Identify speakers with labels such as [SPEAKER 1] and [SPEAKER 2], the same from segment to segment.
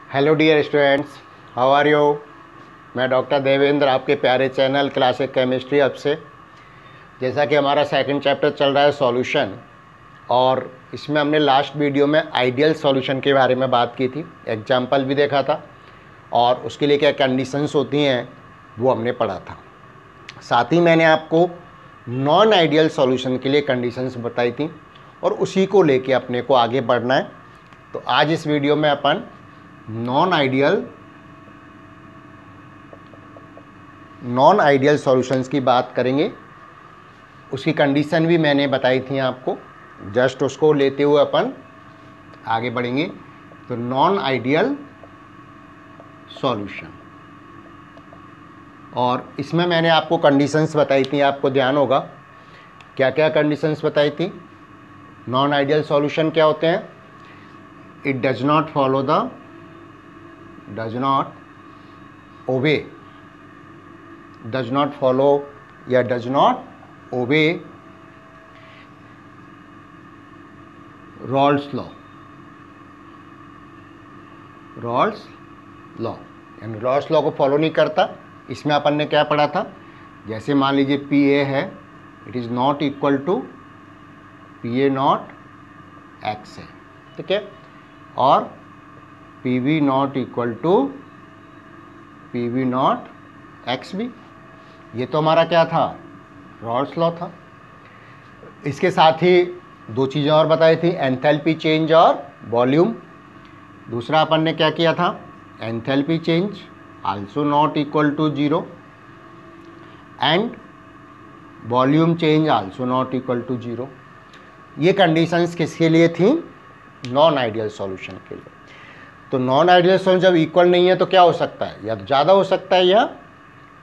[SPEAKER 1] Hello dear students, how are you. मैं doctor Devendra, आपके प्यारे चैनल क्लासिक केमिस्ट्री अब से। जैसा कि हमारा सेकंड चैप्टर चल रहा है सॉल्यूशन, और इसमें हमने लास्ट वीडियो में आइडियल सॉल्यूशन के बारे में बात की थी, एग्जाम्पल भी देखा था और उसके लिए क्या कंडीशंस होती हैं वो हमने पढ़ा था। साथ ही मैंने आपको नॉन आइडियल सॉल्यूशन के लिए कंडीशंस बताई थी और उसी को लेके अपने को आगे बढ़ना है। तो आज इस वीडियो में अपन नॉन आइडियल सॉल्यूशंस की बात करेंगे। उसकी कंडीशन भी मैंने बताई थी आपको, जस्ट उसको लेते हुए अपन आगे बढ़ेंगे। तो नॉन आइडियल सॉल्यूशन, और इसमें मैंने आपको कंडीशंस बताई थी, आपको ध्यान होगा क्या क्या कंडीशंस बताई थी। नॉन आइडियल सॉल्यूशन क्या होते हैं? It does not follow the does not follow या does not obey Rawls law यानी Rawls law को फॉलो नहीं करता। इसमें अपन ने क्या पढ़ा था? जैसे मान लीजिए PA है, it is not equal to PA not X है, ठीक है, और PV not equal to PV not X भी। ये तो हमारा क्या था? रॉल्स लॉ था। इसके साथ ही दो चीज़ें और बताई थी, एंथैल्पी चेंज और वॉल्यूम। दूसरा अपन ने क्या किया था? Enthalpy change also not equal to 0 and volume change also not equal to 0। ये कंडीशंस किसके लिए थी? नॉन आइडियल सॉल्यूशन के लिए। तो नॉन आइडियल सॉल्यूशन जब इक्वल नहीं है तो क्या हो सकता है? या तो ज़्यादा हो सकता है या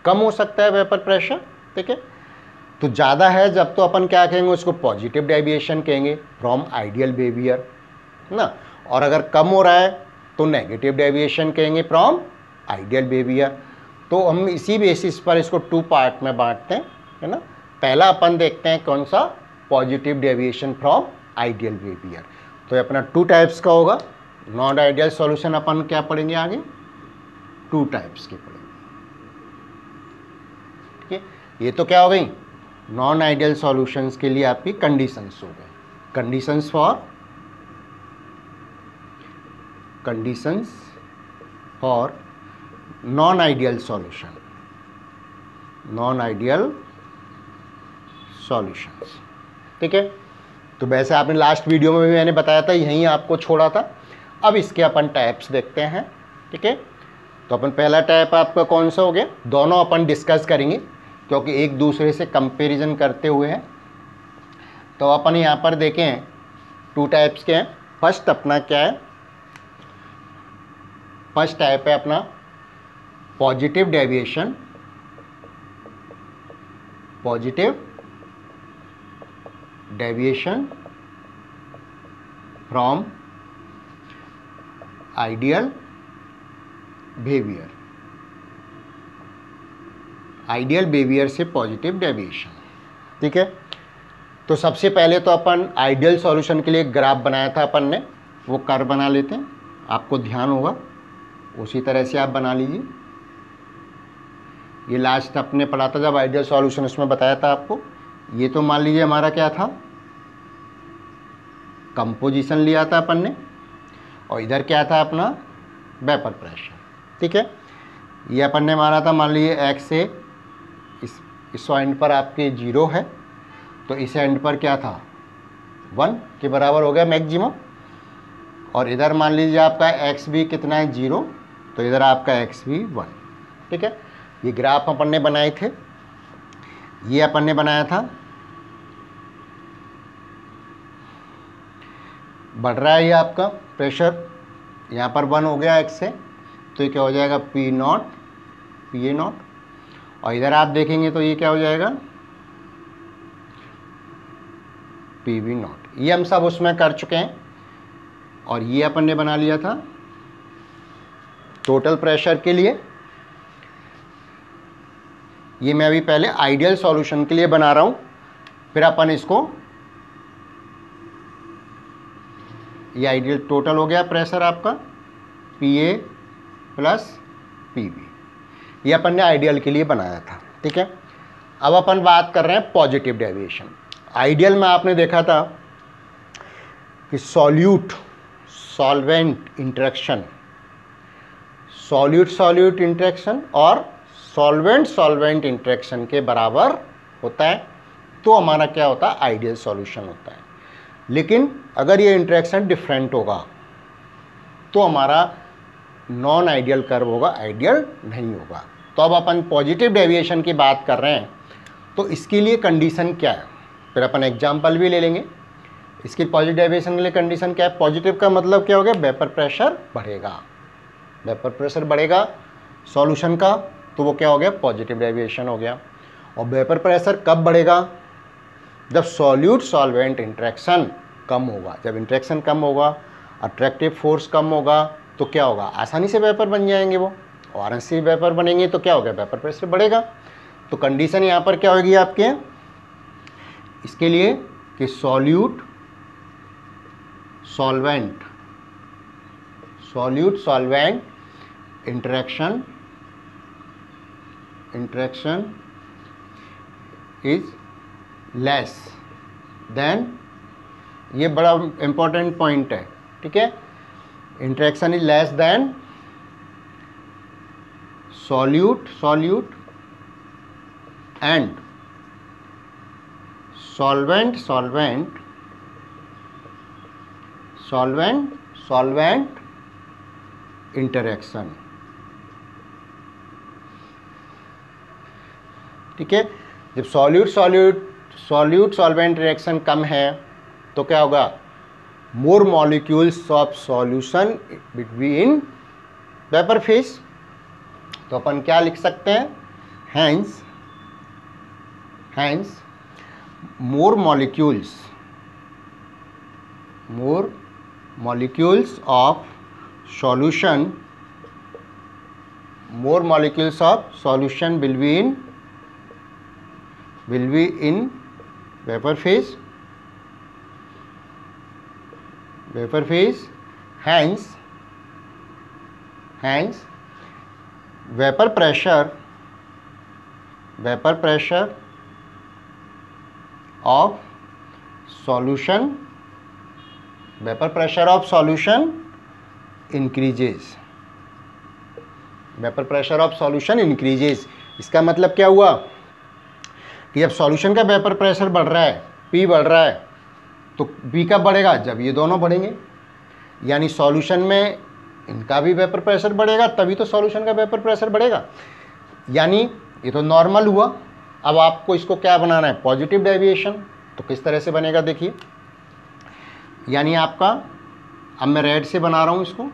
[SPEAKER 1] कम हो सकता है वेपर प्रेशर, ठीक है। तो ज़्यादा है जब तो अपन क्या कहेंगे? उसको पॉजिटिव डेविएशन कहेंगे फ्रॉम आइडियल बिहेवियर ना, और अगर कम हो रहा है तो नेगेटिव डेविएशन कहेंगे फ्रॉम आइडियल बिहेवियर। तो हम इसी बेसिस पर इसको 2 पार्ट में बांटते हैं, है ना। पहला अपन देखते हैं कौन सा? Positive deviation from ideal behaviour. तो ये अपना 2 टाइप्स का होगा। नॉन आइडियल सॉल्यूशन अपन क्या पढ़ेंगे आगे? 2 टाइप्स के पढ़ेंगे, ठीक है। ये तो क्या हो गई? नॉन आइडियल सॉल्यूशंस के लिए आपकी कंडीशंस हो गए। Conditions for non ideal solution, ठीक है। तो वैसे आपने लास्ट वीडियो में भी मैंने बताया था, यहीं आपको छोड़ा था। अब इसके अपन टाइप्स देखते हैं, ठीक है। तो अपन पहला टाइप आपका कौन सा हो गया? दोनों अपन डिस्कस करेंगे क्योंकि एक दूसरे से कंपैरिजन करते हुए हैं। तो अपन यहाँ पर देखें 2 टाइप्स के हैं। फर्स्ट अपना क्या है? फर्स्ट टाइप है अपना positive deviation from ideal behaviour से पॉजिटिव डेविएशन, ठीक है। तो सबसे पहले तो अपन आइडियल सॉल्यूशन के लिए ग्राफ बनाया था अपन ने, वो कर्व बना लेते हैं। आपको ध्यान होगा उसी तरह से आप बना लीजिए। ये लास्ट अपने पढ़ा था जब आइडियल सॉल्यूशन, उसमें बताया था आपको। ये तो मान लीजिए हमारा क्या था? कंपोजिशन लिया था अपन ने, और इधर क्या था अपना? वेपर प्रेशर, ठीक है। ये अपन ने मारा था, मान लीजिए एक्स से इस एंड पर आपके 0 है, तो इस एंड पर क्या था? 1 के बराबर हो गया मैक्सिमम। और इधर मान लीजिए आपका एक्स भी कितना है? 0, तो इधर आपका एक्स भी 1, ठीक है। ये ग्राफ अपन ने बनाए थे, ये अपन ने बनाया था। बढ़ रहा है ये आपका प्रेशर, यहाँ पर 1 हो गया एक्स से, तो ये क्या हो जाएगा? PA not. और इधर आप देखेंगे तो ये क्या हो जाएगा? PV not. ये हम सब उसमें कर चुके हैं। और ये अपन ने बना लिया था टोटल प्रेशर के लिए। ये मैं अभी पहले आइडियल सॉल्यूशन के लिए बना रहा हूँ, फिर अपन इसको ये आइडियल टोटल हो गया प्रेशर आपका PA प्लस PV। ये अपन ने आइडियल के लिए बनाया था, ठीक है। अब अपन बात कर रहे हैं पॉजिटिव डेविएशन। आइडियल में आपने देखा था कि solute solvent interaction, solute solute interaction और सॉल्वेंट सॉल्वेंट इंटरेक्शन के बराबर होता है, तो हमारा क्या होता है, आइडियल सॉल्यूशन होता है। लेकिन अगर ये इंटरेक्शन डिफरेंट होगा तो हमारा नॉन आइडियल कर्व होगा, आइडियल नहीं होगा। तो अब अपन पॉजिटिव डेविएशन की बात कर रहे हैं, तो इसके लिए कंडीशन क्या है, फिर अपन एग्जाम्पल भी ले लेंगे। इसकी पॉजिटिव डेविएशन के लिए कंडीशन क्या है, पॉजिटिव का मतलब क्या हो गया, वेपर प्रेशर बढ़ेगा, वेपर प्रेशर बढ़ेगा सॉल्यूशन का, तो वो क्या हो गया, पॉजिटिव डेविएशन हो गया। और वेपर प्रेशर कब बढ़ेगा, जब सॉल्यूट सॉल्वेंट इंटरेक्शन कम होगा। जब इंटरेक्शन कम होगा, अट्रैक्टिव फोर्स कम होगा, तो क्या होगा, आसानी से वेपर बन जाएंगे वो, और आसानी से वेपर बनेंगे तो क्या होगा, वेपर प्रेशर बढ़ेगा। तो कंडीशन यहाँ पर क्या होगी आपके इसके लिए कि solute solvent interaction is less than, ये बड़ा इंपॉर्टेंट पॉइंट है, ठीक है। Interaction is less than solute and solvent interaction, ठीक है। जब सॉल्यूट सॉल्वेंट रिएक्शन कम है तो क्या होगा, more molecules of solution between vapour phase. तो अपन क्या लिख सकते हैं, hence more molecules of solution will be in vapor phase, hence vapor pressure of solution increases। इसका मतलब क्या हुआ कि जब सॉल्यूशन का वेपर प्रेशर बढ़ रहा है, P बढ़ रहा है, तो B कब बढ़ेगा, जब ये दोनों बढ़ेंगे, यानी सॉल्यूशन में इनका भी वेपर प्रेशर बढ़ेगा, तभी तो सॉल्यूशन का वेपर प्रेशर बढ़ेगा। यानी ये तो नॉर्मल हुआ। अब आपको इसको क्या बनाना है, पॉजिटिव डेविएशन। तो किस तरह से बनेगा देखिए, यानी आपका, अब मैं रेड से बना रहा हूँ इसको,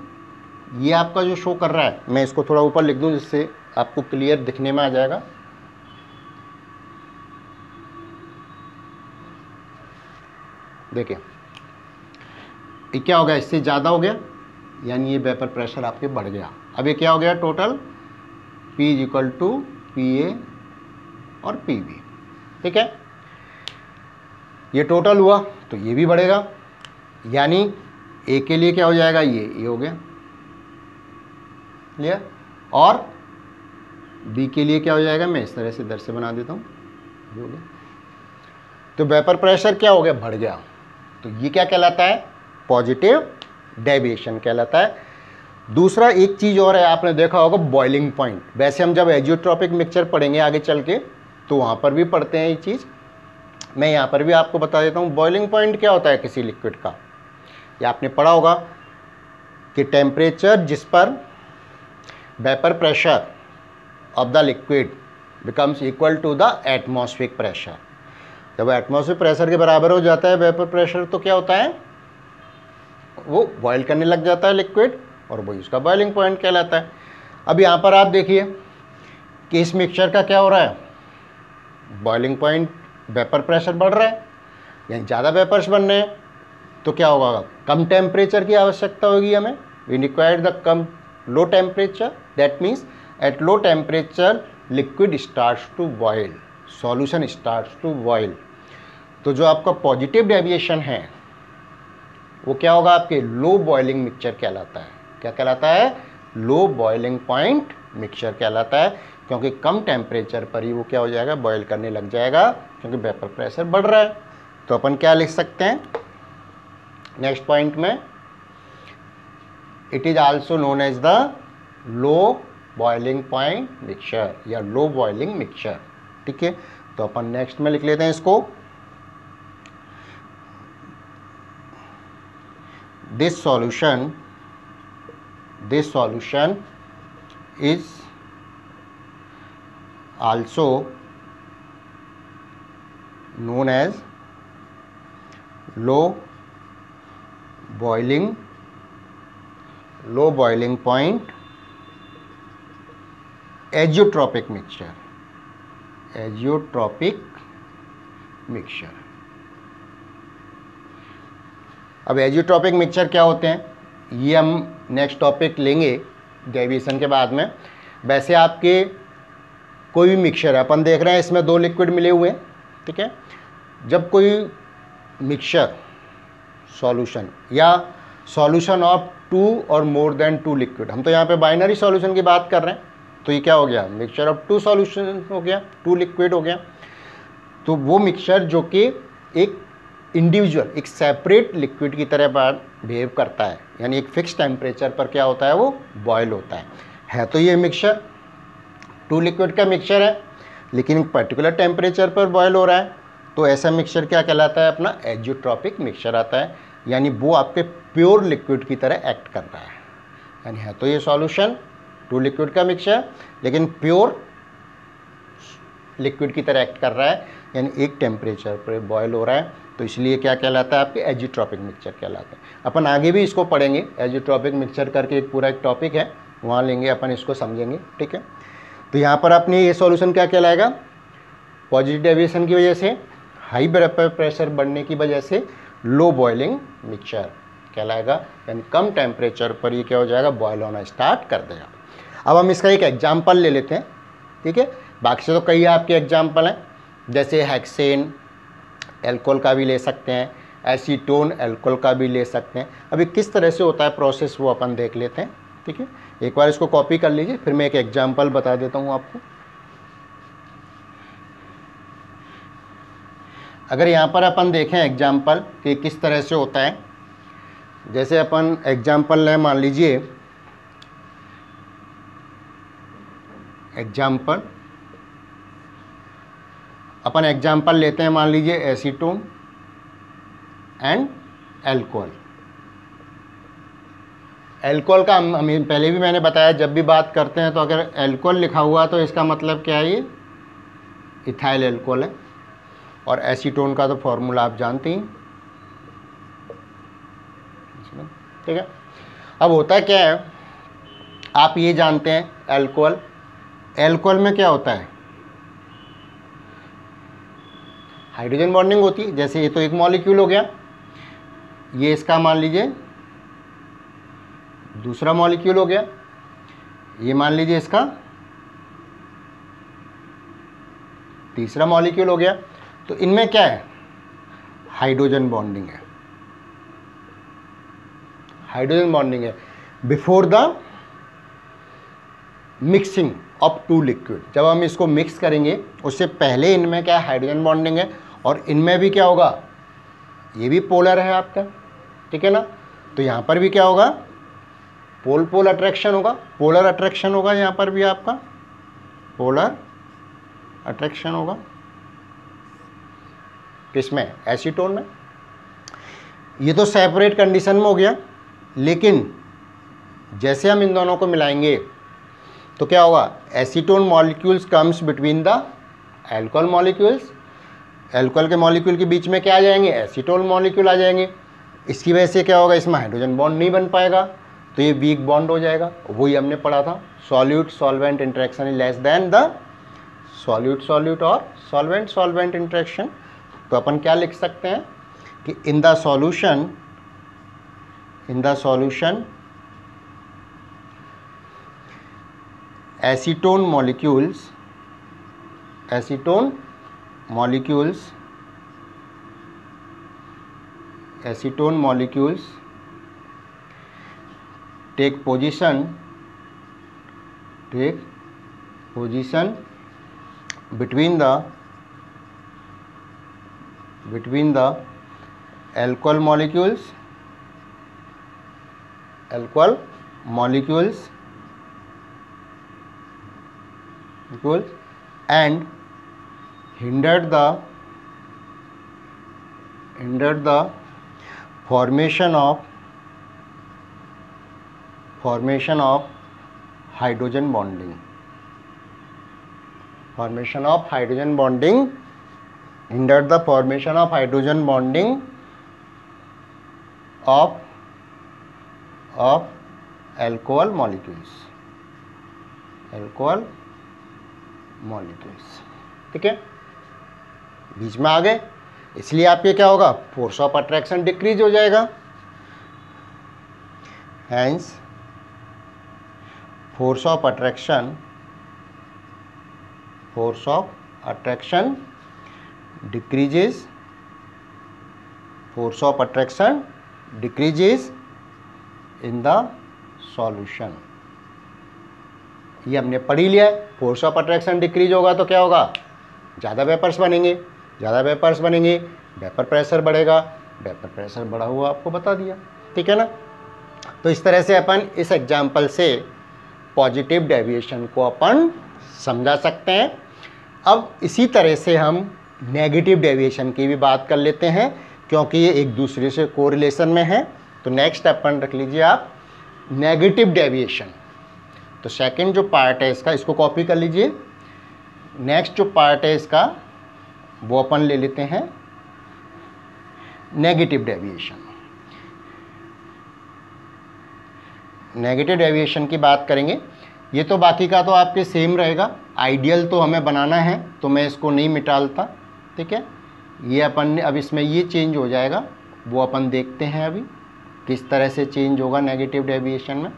[SPEAKER 1] ये आपका जो शो कर रहा है, मैं इसको थोड़ा ऊपर लिख दूँ जिससे आपको क्लियर दिखने में आ जाएगा। देखिए ये क्या हो गया, इससे ज़्यादा हो गया, यानी ये वेपर प्रेशर आपके बढ़ गया। अब ये क्या हो गया, टोटल P = PA और PB, ठीक है। ये टोटल हुआ तो ये भी बढ़ेगा, यानी A के लिए क्या हो जाएगा, ये हो गया क्लियर, और B के लिए क्या हो जाएगा, मैं इस तरह से इधर से बना देता हूँ, ये हो गया। तो वेपर प्रेशर क्या हो गया, बढ़ गया। तो ये क्या कहलाता है, पॉजिटिव डेविएशन कहलाता है। दूसरा एक चीज़ और है, आपने देखा होगा बॉइलिंग पॉइंट। वैसे हम जब एजियोट्रॉपिक मिक्सचर पढ़ेंगे आगे चल के, तो वहाँ पर भी पढ़ते हैं ये चीज़, मैं यहाँ पर भी आपको बता देता हूँ। बॉइलिंग पॉइंट क्या होता है किसी लिक्विड का, ये आपने पढ़ा होगा कि टेम्परेचर जिस पर vapour pressure of the liquid becomes equal to the atmospheric pressure. जब एटमॉस्फेरिक प्रेशर के बराबर हो जाता है वेपर प्रेशर, तो क्या होता है, वो बॉयल करने लग जाता है लिक्विड, और वही उसका बॉइलिंग पॉइंट कहलाता है। अब यहाँ पर आप देखिए कि इस मिक्सचर का क्या हो रहा है, बॉइलिंग पॉइंट, वेपर प्रेशर बढ़ रहा है, यानी ज़्यादा वेपर्स बन रहे हैं, तो क्या होगा, कम टेम्परेचर की आवश्यकता होगी हमें। वी रिक्वायर द कम low temperature, that means at low temperature liquid starts to boil, solution starts to boil. तो जो आपका पॉजिटिव डेविएशन है वो क्या होगा, आपके लो बॉइलिंग मिक्सचर कहलाता है। क्या कहलाता है, लो बॉइलिंग पॉइंट मिक्सचर कहलाता है, क्योंकि कम टेम्परेचर पर ही वो क्या हो जाएगा, बॉयल करने लग जाएगा, क्योंकि वेपर प्रेशर बढ़ रहा है। तो अपन क्या लिख सकते हैं नेक्स्ट पॉइंट में, it is also known as the low boiling point mixture या लो बॉइलिंग मिक्सचर। ठीक है, तो अपन नेक्स्ट में लिख लेते हैं इसको, this solution is also known as low boiling point azeotropic mixture। अब एजियोट्रॉपिक मिक्सचर क्या होते हैं, ये हम नेक्स्ट टॉपिक लेंगे डेरिवेशन के बाद में। वैसे आपके कोई भी मिक्सचर है, अपन देख रहे हैं इसमें 2 लिक्विड मिले हुए हैं। ठीक है, जब कोई मिक्सचर सॉल्यूशन या सॉल्यूशन ऑफ 2 और मोर देन 2 लिक्विड, हम तो यहाँ पे बाइनरी सॉल्यूशन की बात कर रहे हैं, तो ये क्या हो गया, मिक्सचर ऑफ 2 सॉल्यूशन हो गया, 2 लिक्विड हो गया। तो वो मिक्सचर जो कि एक इंडिविजुअल, एक सेपरेट लिक्विड की तरह बिहेव करता है, यानी एक फिक्स टेम्परेचर पर क्या होता है, वो बॉयल होता है। तो ये मिक्सचर 2 लिक्विड का मिक्सचर है, लेकिन एक पर्टिकुलर टेम्परेचर पर बॉयल हो रहा है, तो ऐसा मिक्सचर क्या कहलाता है, अपना एजियोट्रॉपिक मिक्सचर आता है, यानी वो आपके प्योर लिक्विड की तरह एक्ट कर रहा है। यानी है तो ये सॉल्यूशन 2 लिक्विड का मिक्सचर, लेकिन प्योर लिक्विड की तरह एक्ट कर रहा है, यानी एक टेम्परेचर पर बॉयल हो रहा है, तो इसलिए क्या कहलाता है, आपके एजियोट्रॉपिक मिक्सचर कहलाते हैं। अपन आगे भी इसको पढ़ेंगे, एजियोट्रॉपिक मिक्सचर करके एक पूरा एक टॉपिक है, वहाँ लेंगे अपन, इसको समझेंगे। ठीक है, तो यहाँ पर अपने ये सॉल्यूशन क्या कहलाएगा, पॉजिटिव डेविएशन की वजह से, हाई वेपर प्रेशर बढ़ने की वजह से लो बॉइलिंग मिक्सचर कहलाएगा, यानी कम टेम्परेचर पर ये क्या हो जाएगा, बॉयल होना स्टार्ट कर देगा। अब हम इसका एक एग्जाम्पल ले लेते हैं। ठीक है, बाकी से तो कई आपके एग्जाम्पल हैं, जैसे हेक्सेन एल्कोहल का भी ले सकते हैं, एसीटोन एल्कोहल का भी ले सकते हैं। अभी किस तरह से होता है प्रोसेस, वो अपन देख लेते हैं। ठीक है, एक बार इसको कॉपी कर लीजिए, फिर मैं एक एग्जाम्पल बता देता हूँ आपको। अगर यहाँ पर अपन देखें एग्जाम्पल कि किस तरह से होता है, जैसे अपन एग्जाम्पल लें, मान लीजिए अपन एग्जाम्पल लेते हैं, मान लीजिए एसीटोन एंड एल्कोहल। एल्कोहल का हम पहले भी मैंने बताया, जब भी बात करते हैं तो अगर एल्कोहल लिखा हुआ तो इसका मतलब क्या है, ये इथाइल एल्कोहल है। और एसीटोन का तो फॉर्मूला आप जानते हैं। ठीक है, अब होता क्या है, आप ये जानते हैं एल्कोहल में क्या होता है, हाइड्रोजन बॉन्डिंग होती है। जैसे ये तो एक मॉलिक्यूल हो गया, ये इसका मान लीजिए दूसरा मॉलिक्यूल हो गया, ये मान लीजिए इसका तीसरा मॉलिक्यूल हो गया। तो इनमें क्या है, हाइड्रोजन बॉन्डिंग है, हाइड्रोजन बॉन्डिंग है before the mixing of 2 liquid. जब हम इसको मिक्स करेंगे उससे पहले इनमें क्या है, हाइड्रोजन बॉन्डिंग है, और इनमें भी क्या होगा, ये भी पोलर है आपका। ठीक है ना, तो यहाँ पर भी क्या होगा, पोल पोल अट्रैक्शन होगा, पोलर अट्रैक्शन होगा, यहाँ पर भी आपका पोलर अट्रैक्शन होगा। किसमें, एसीटोन में। ये तो सेपरेट कंडीशन में हो गया, लेकिन जैसे हम इन दोनों को मिलाएंगे तो क्या होगा, acetone molecules comes between the alcohol molecules, alcohol के मॉलिक्यूल के बीच में क्या आ जाएंगे, एसीटोन मॉलिक्यूल आ जाएंगे। इसकी वजह से क्या होगा, इसमें हाइड्रोजन बॉन्ड नहीं बन पाएगा, तो ये वीक बॉन्ड हो जाएगा। वही हमने पढ़ा था, solute solvent interaction is less than the solute solute और सॉल्वेंट सॉल्वेंट इंटरेक्शन। तो अपन क्या लिख सकते हैं कि in the solution acetone molecules take position take position between the alcohol molecules and hindered the formation of hydrogen bonding. Hindered the formation of hydrogen bonding of alcohol molecules. ठीक है, बीच में आ गए, इसलिए आपके क्या होगा, फोर्स ऑफ अट्रैक्शन डिक्रीज हो जाएगा. Hence force of attraction decreases in the solution. ये हमने पढ़ ही लिया है. फोर्स ऑफ अट्रैक्शन डिक्रीज होगा तो क्या होगा, ज़्यादा वेपर्स बनेंगे, वेपर प्रेशर बढ़ेगा, वेपर प्रेशर बढ़ा हुआ आपको बता दिया. ठीक है ना. तो इस तरह से अपन इस एग्जाम्पल से पॉजिटिव डेविएशन को अपन समझा सकते हैं. अब इसी तरह से हम नेगेटिव डेविएशन की भी बात कर लेते हैं, क्योंकि ये एक दूसरे से कोरिलेशन में है. तो नेक्स्ट अपन रख लीजिए आप नेगेटिव डेविएशन. तो सेकंड जो पार्ट है इसका, इसको कॉपी कर लीजिए. नेक्स्ट जो पार्ट है इसका वो अपन ले लेते हैं नेगेटिव डेविएशन. नेगेटिव डेविएशन की बात करेंगे. ये तो बाकी का तो आपके सेम रहेगा. आइडियल तो हमें बनाना है तो मैं इसको नहीं मिटालता. ठीक है, ये अपन ने अब इसमें ये चेंज हो जाएगा, वो अपन देखते हैं अभी किस तरह से चेंज होगा नेगेटिव डेविएशन में.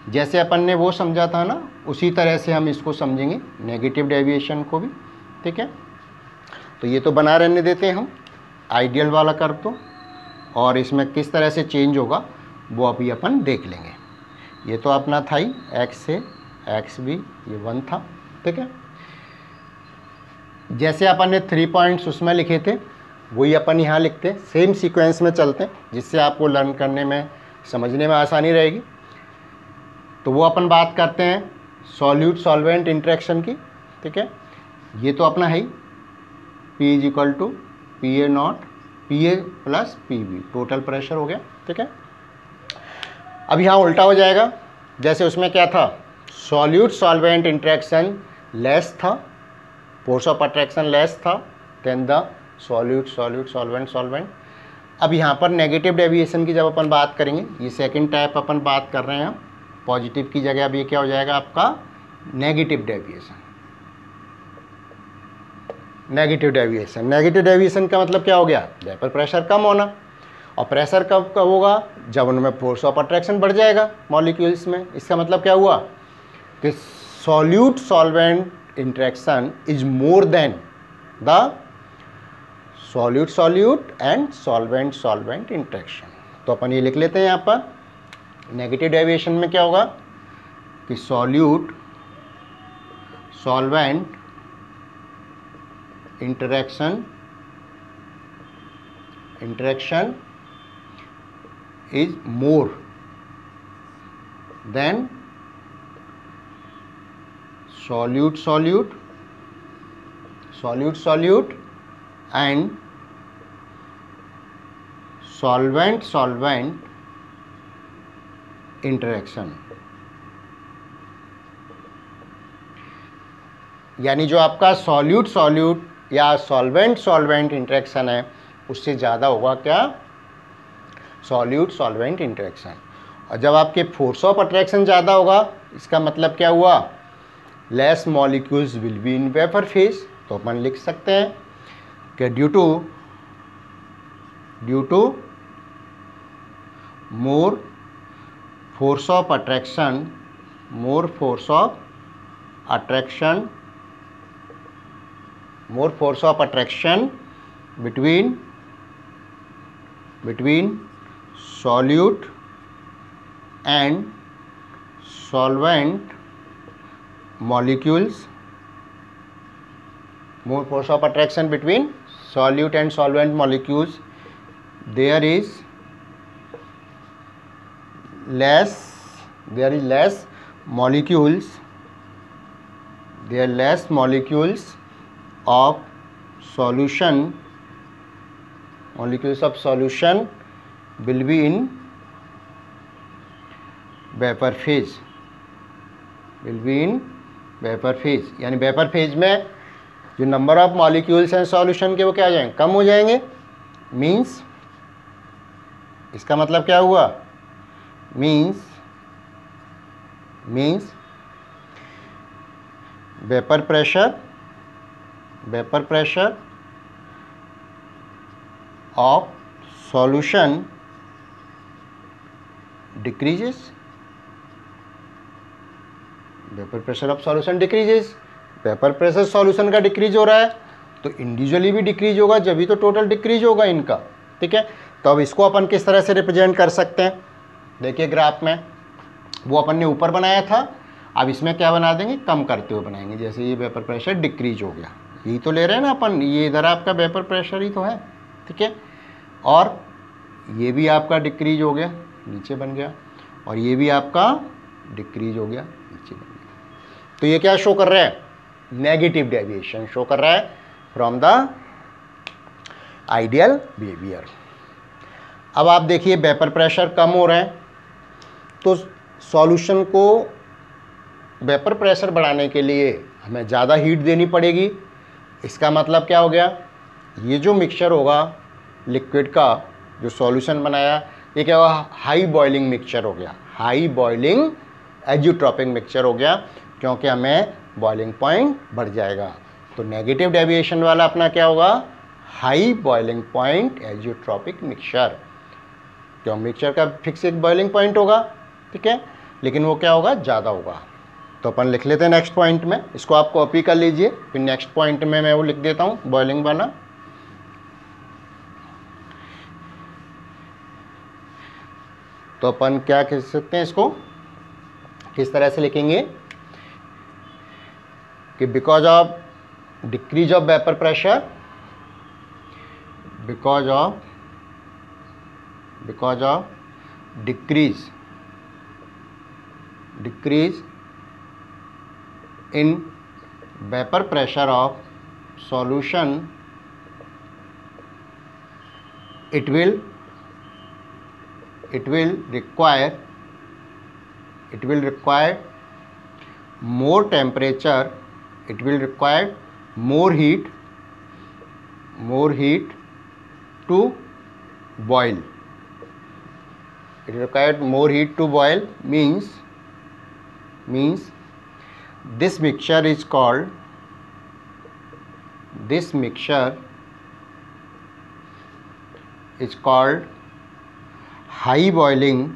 [SPEAKER 1] जैसे अपन ने वो समझा था ना, उसी तरह से हम इसको समझेंगे नेगेटिव डेविएशन को भी. ठीक है, तो ये तो बना रहने देते हैं हम आइडियल वाला कर तो, और इसमें किस तरह से चेंज होगा वो अभी अपन देख लेंगे. ये तो अपना था ही, एक्स से एक्स भी ये 1 था. ठीक है, जैसे अपन ने 3 पॉइंट्स उसमें लिखे थे वही अपन यहाँ लिखते हैं. सेम सीक्वेंस में चलते हैं जिससे आपको लर्न करने में, समझने में आसानी रहेगी. तो वो अपन बात करते हैं सॉल्यूट सॉल्वेंट इंटरेक्शन की. ठीक है, ये तो अपना है ही P is equal to PA not PA plus PB total pressure हो गया. ठीक है, अब यहाँ उल्टा हो जाएगा. जैसे उसमें क्या था, सॉल्यूट सॉल्वेंट इंटरेक्शन लेस था, फोर्स ऑफ अट्रैक्शन लेस था देन द सॉल्यूट सॉल्वेंट. अब यहाँ पर नेगेटिव डेविएशन की जब अपन बात करेंगे, ये सेकंड टाइप अपन बात कर रहे हैं हम, पॉजिटिव की जगह अब ये क्या हो जाएगा आपका नेगेटिव डेविएशन. नेगेटिव डेविएशन का मतलब क्या हो गया, वेपर प्रेशर कम होना. और प्रेशर कब होगा, जब उनमें फोर्स ऑफ अट्रैक्शन बढ़ जाएगा मॉलिक्यूल्स में. इसका मतलब क्या हुआ कि solute solvent interaction is more than the solute and solvent interaction. तो अपन ये लिख लेते हैं यहाँ पर. नेगेटिव डेविएशन में क्या होगा कि solute solvent interaction is more than solute and solvent interaction. यानी जो आपका सॉल्यूट या सॉल्वेंट इंटरेक्शन है उससे ज़्यादा होगा क्या, सॉल्वेंट इंटरेक्शन. और जब आपके फोर्स ऑफ अट्रैक्शन ज़्यादा होगा, इसका मतलब क्या हुआ, less molecules will be in vapour phase. तो अपन लिख सकते हैं कि due to more force of attraction between solute and solvent molecules, more force of attraction between solute and solvent molecules, there is less molecules, there are less molecules of solution, molecules of solution will be in vapour phase, will be in vapour phase, यानी vapour phase में जो number of molecules हैं solution के वो क्या हो जाएंगे, कम हो जाएंगे। मीन्स इसका मतलब क्या हुआ, means vapour pressure of solution decreases, vapour pressure of solution decreases, vapour pressure solution का डिक्रीज हो रहा है तो इंडिविजुअली भी डिक्रीज होगा, जब भी तो टोटल डिक्रीज होगा इनका। ठीक है, तो अब इसको अपन किस तरह से रिप्रेजेंट कर सकते हैं, देखिए ग्राफ में वो अपन ने ऊपर बनाया था, अब इसमें क्या बना देंगे, कम करते हुए बनाएंगे। जैसे ये वेपर प्रेशर डिक्रीज हो गया, यही तो ले रहे हैं ना अपन, ये इधर आपका वेपर प्रेशर ही तो है। ठीक है, और ये भी आपका डिक्रीज हो गया, नीचे बन गया, और ये भी आपका डिक्रीज हो गया, नीचे बन गया। तो ये क्या शो कर रहा है, नेगेटिव डेविएशन शो कर रहा है फ्रॉम द आइडियल बिहेवियर। अब आप देखिए वेपर प्रेशर कम हो रहा है तो सॉल्यूशन को वेपर प्रेशर बढ़ाने के लिए हमें ज़्यादा हीट देनी पड़ेगी। इसका मतलब क्या हो गया, ये जो मिक्सचर होगा लिक्विड का जो सॉल्यूशन बनाया, ये क्या होगा, हाई बॉइलिंग मिक्सचर हो गया, हाई बॉइलिंग एजियोट्रॉपिक मिक्सचर हो गया, क्योंकि हमें बॉइलिंग पॉइंट बढ़ जाएगा। तो नेगेटिव डेविएशन वाला अपना क्या होगा, high boiling point azeotropic mixture, क्यों मिक्सचर का फिक्स एक बॉइलिंग पॉइंट होगा। ठीक है, लेकिन वो क्या होगा, ज़्यादा होगा। तो अपन लिख लेते हैं नेक्स्ट पॉइंट में, इसको आप कॉपी कर लीजिए, फिर नेक्स्ट पॉइंट में मैं वो लिख देता हूँ बॉइलिंग वाला। तो अपन क्या कह सकते हैं, इसको किस तरह से लिखेंगे कि because of decrease of vapour pressure, because of decrease in vapor pressure of solution, it will require more temperature, it will require more heat to boil. It required more heat to boil, means this mixture is called high boiling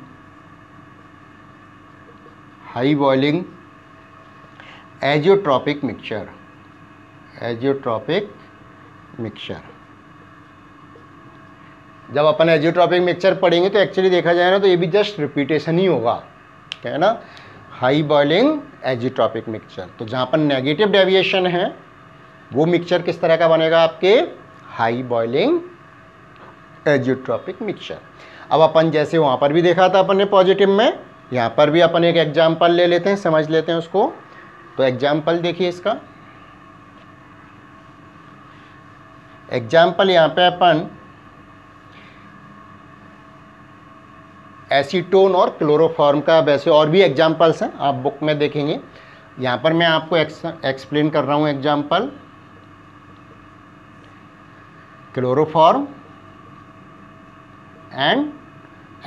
[SPEAKER 1] azeotropic mixture, जब अपन azeotropic mixture पढ़ेंगे तो actually देखा जाए ना तो ये भी just repetition ही होगा, क्या है ना, हाई बॉइलिंग एजियोट्रॉपिक मिक्सचर। तो जहाँ पर नेगेटिव डेविएशन है वो मिक्सचर किस तरह का बनेगा, आपके हाई बॉइलिंग एजियोट्रॉपिक मिक्सचर। अब अपन जैसे वहाँ पर भी देखा था अपन ने पॉजिटिव में, यहाँ पर भी अपन एक एग्जाम्पल ले लेते हैं, समझ लेते हैं उसको। तो एग्जाम्पल देखिए इसका, एग्जाम्पल यहाँ पे अपन एसीटोन और क्लोरोफॉर्म का, वैसे और भी एग्जाम्पल्स हैं, आप बुक में देखेंगे। यहाँ पर मैं आपको एक्सप्लेन कर रहा हूँ एग्जाम्पल, क्लोरोफॉर्म एंड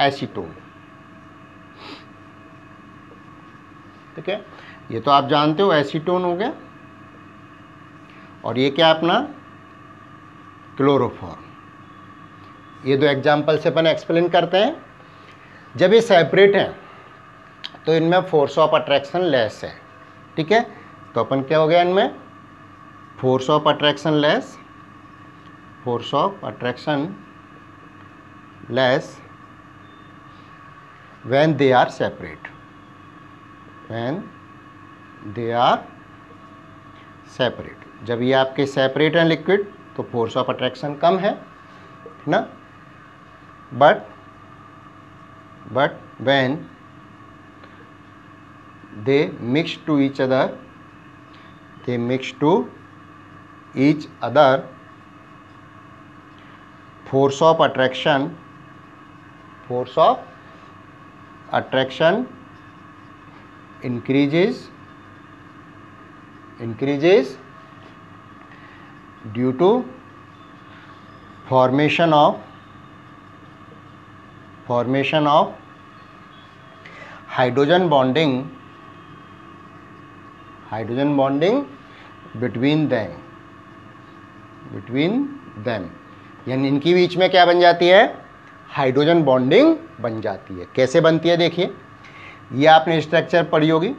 [SPEAKER 1] एसीटोन। ठीक है, ये तो आप जानते हो एसीटोन हो गया, और ये क्या अपना क्लोरोफॉर्म। ये दो एग्जाम्पल से अपन एक्सप्लेन करते हैं। जब ये सेपरेट हैं तो इनमें फोर्स ऑफ अट्रैक्शन लेस है। ठीक है, तो अपन क्या हो गया इनमें, force of attraction less when they are separate, when they are separate. जब ये आपके सेपरेट हैं लिक्विड तो फोर्स ऑफ अट्रैक्शन कम है ना, but when they mix to each other, force of attraction increases due to formation of hydrogen bonding between them, यानी इनके बीच में क्या बन जाती है, हाइड्रोजन बॉन्डिंग बन जाती है। कैसे बनती है देखिए, ये आपने स्ट्रक्चर पढ़ी होगी।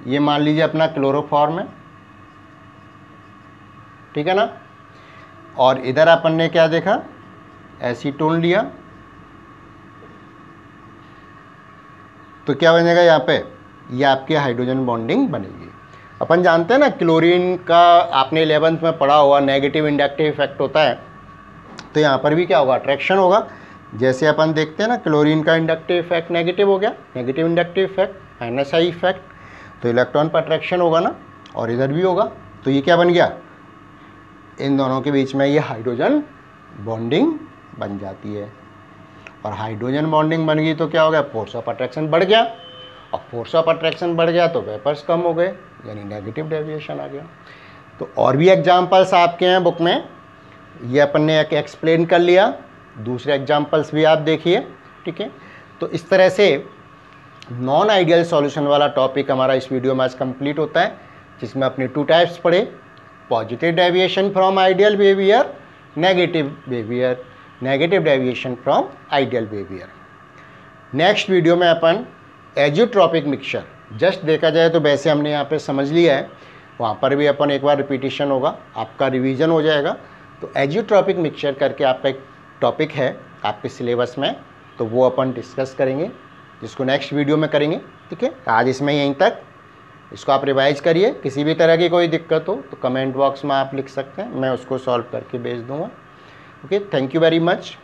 [SPEAKER 1] ये मान लीजिए अपना क्लोरोफॉर्म है, ठीक है ना, और इधर अपन ने क्या देखा, एसीटोन लिया, तो क्या बनेगा यहाँ पे, ये आपकी हाइड्रोजन बॉन्डिंग बनेगी। अपन जानते हैं ना क्लोरीन का, आपने 11th में पढ़ा होगा, नेगेटिव इंडक्टिव इफेक्ट होता है, तो यहाँ पर भी क्या होगा, अट्रैक्शन होगा। जैसे अपन देखते हैं ना क्लोरीन का इंडक्टिव इफेक्ट नेगेटिव हो गया, negative inductive effect NSI effect, तो इलेक्ट्रॉन पर अट्रैक्शन होगा ना, और इधर भी होगा। तो ये क्या बन गया, इन दोनों के बीच में ये हाइड्रोजन बॉन्डिंग बन जाती है, और हाइड्रोजन बॉन्डिंग बन गई तो क्या हो गया, फोर्स ऑफ अट्रैक्शन बढ़ गया, और फोर्स ऑफ अट्रैक्शन बढ़ गया तो वेपर्स कम हो गए, यानी नेगेटिव डेविएशन आ गया। तो और भी एग्जांपल्स आपके हैं बुक में, ये अपन ने एक एक्सप्लेन कर लिया, दूसरे एग्जांपल्स भी आप देखिए, ठीक है। तो इस तरह से नॉन आइडियल सॉल्यूशन वाला टॉपिक हमारा इस वीडियो में आज कंप्लीट होता है, जिसमें अपने 2 टाइप्स पढ़े, positive deviation from ideal behaviour, negative deviation from ideal behaviour. Next video में अपन एजियोट्रॉपिक मिक्सचर, जस्ट देखा जाए तो वैसे हमने यहाँ पे समझ लिया है, वहाँ पर भी अपन एक बार रिपीटिशन होगा, आपका रिवीजन हो जाएगा। तो एजियोट्रॉपिक मिक्सचर करके आपका एक टॉपिक है आपके सिलेबस में, तो वो अपन डिस्कस करेंगे, जिसको नेक्स्ट वीडियो में करेंगे, ठीक है। आज इसमें यहीं तक, इसको आप रिवाइज करिए। किसी भी तरह की कोई दिक्कत हो तो कमेंट बॉक्स में आप लिख सकते हैं, मैं उसको सॉल्व करके भेज दूँगा। Okay, thank you very much.